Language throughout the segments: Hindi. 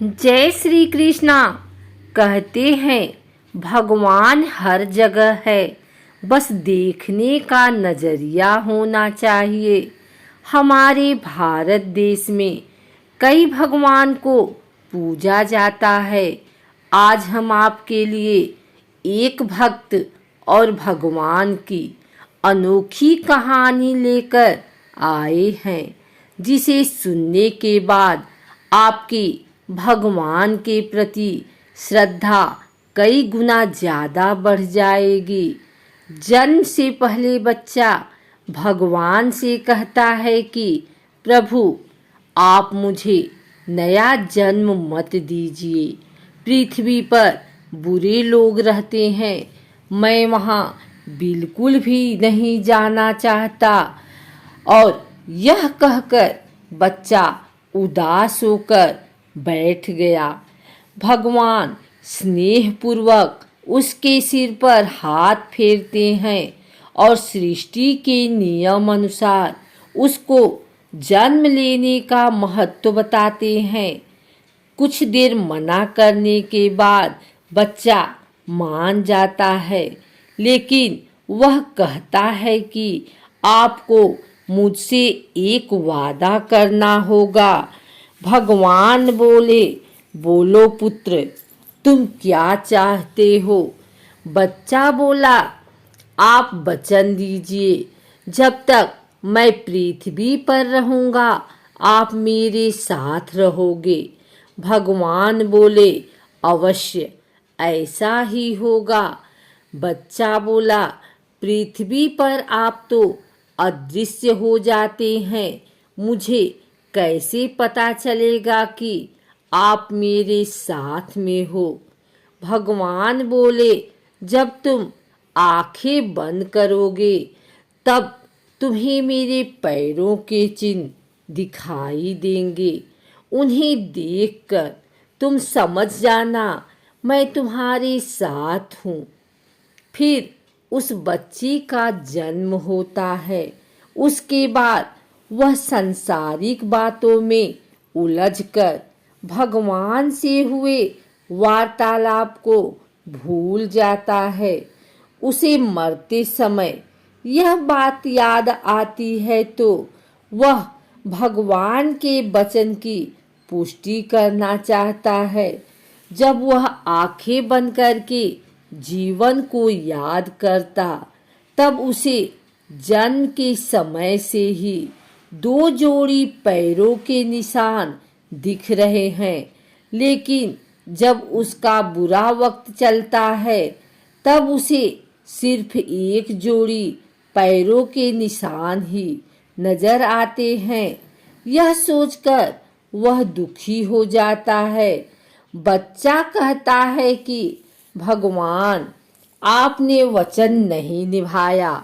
जय श्री कृष्णा। कहते हैं भगवान हर जगह है, बस देखने का नजरिया होना चाहिए। हमारे भारत देश में कई भगवान को पूजा जाता है। आज हम आपके लिए एक भक्त और भगवान की अनोखी कहानी लेकर आए हैं, जिसे सुनने के बाद आपकी भगवान के प्रति श्रद्धा कई गुना ज़्यादा बढ़ जाएगी। जन्म से पहले बच्चा भगवान से कहता है कि प्रभु, आप मुझे नया जन्म मत दीजिए। पृथ्वी पर बुरे लोग रहते हैं, मैं वहाँ बिल्कुल भी नहीं जाना चाहता। और यह कहकर बच्चा उदास होकर बैठ गया। भगवान स्नेहपूर्वक उसके सिर पर हाथ फेरते हैं और सृष्टि के नियम अनुसार उसको जन्म लेने का महत्व बताते हैं। कुछ देर मना करने के बाद बच्चा मान जाता है, लेकिन वह कहता है कि आपको मुझसे एक वादा करना होगा। भगवान बोले, बोलो पुत्र, तुम क्या चाहते हो? बच्चा बोला, आप वचन दीजिए, जब तक मैं पृथ्वी पर रहूंगा आप मेरे साथ रहोगे। भगवान बोले, अवश्य ऐसा ही होगा। बच्चा बोला, पृथ्वी पर आप तो अदृश्य हो जाते हैं, मुझे कैसे पता चलेगा कि आप मेरे साथ में हो? भगवान बोले, जब तुम आंखें बंद करोगे तब तुम्हें मेरे पैरों के चिन्ह दिखाई देंगे। उन्हें देखकर तुम समझ जाना मैं तुम्हारे साथ हूँ। फिर उस बच्चे का जन्म होता है। उसके बाद वह सांसारिक बातों में उलझकर भगवान से हुए वार्तालाप को भूल जाता है। उसे मरते समय यह बात याद आती है तो वह भगवान के वचन की पुष्टि करना चाहता है। जब वह आंखें बंद करके जीवन को याद करता, तब उसे जन्म के समय से ही 2 जोड़ी पैरों के निशान दिख रहे हैं। लेकिन जब उसका बुरा वक्त चलता है, तब उसे सिर्फ 1 जोड़ी पैरों के निशान ही नजर आते हैं। यह सोचकर वह दुखी हो जाता है। बच्चा कहता है कि भगवान, आपने वचन नहीं निभाया।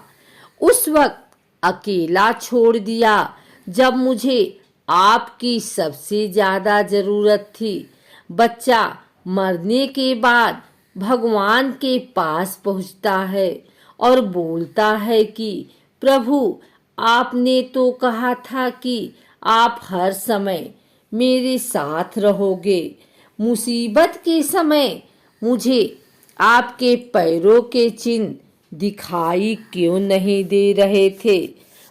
उस वक्त अकेला छोड़ दिया जब मुझे आपकी सबसे ज्यादा जरूरत थी। बच्चा मरने के बाद भगवान के पास पहुंचता है और बोलता है कि प्रभु, आपने तो कहा था कि आप हर समय मेरे साथ रहोगे। मुसीबत के समय मुझे आपके पैरों के चिन्ह दिखाई क्यों नहीं दे रहे थे?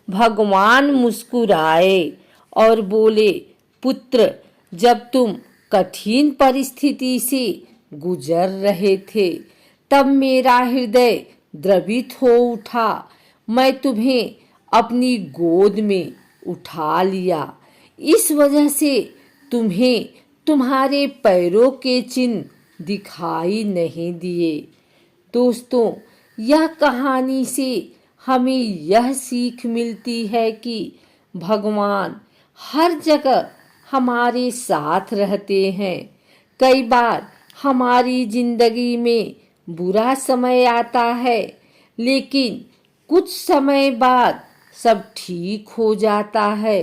भगवान मुस्कुराए और बोले, पुत्र, जब तुम कठिन परिस्थिति से गुजर रहे थे तब मेरा हृदय द्रवित हो उठा। मैं तुम्हें अपनी गोद में उठा लिया। इस वजह से तुम्हें तुम्हारे पैरों के चिन्ह दिखाई नहीं दिए। दोस्तों, यह कहानी से हमें यह सीख मिलती है कि भगवान हर जगह हमारे साथ रहते हैं। कई बार हमारी जिंदगी में बुरा समय आता है, लेकिन कुछ समय बाद सब ठीक हो जाता है।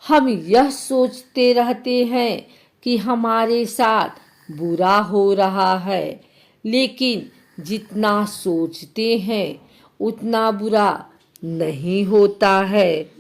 हम यह सोचते रहते हैं कि हमारे साथ बुरा हो रहा है, लेकिन जितना सोचते हैं उतना बुरा नहीं होता है।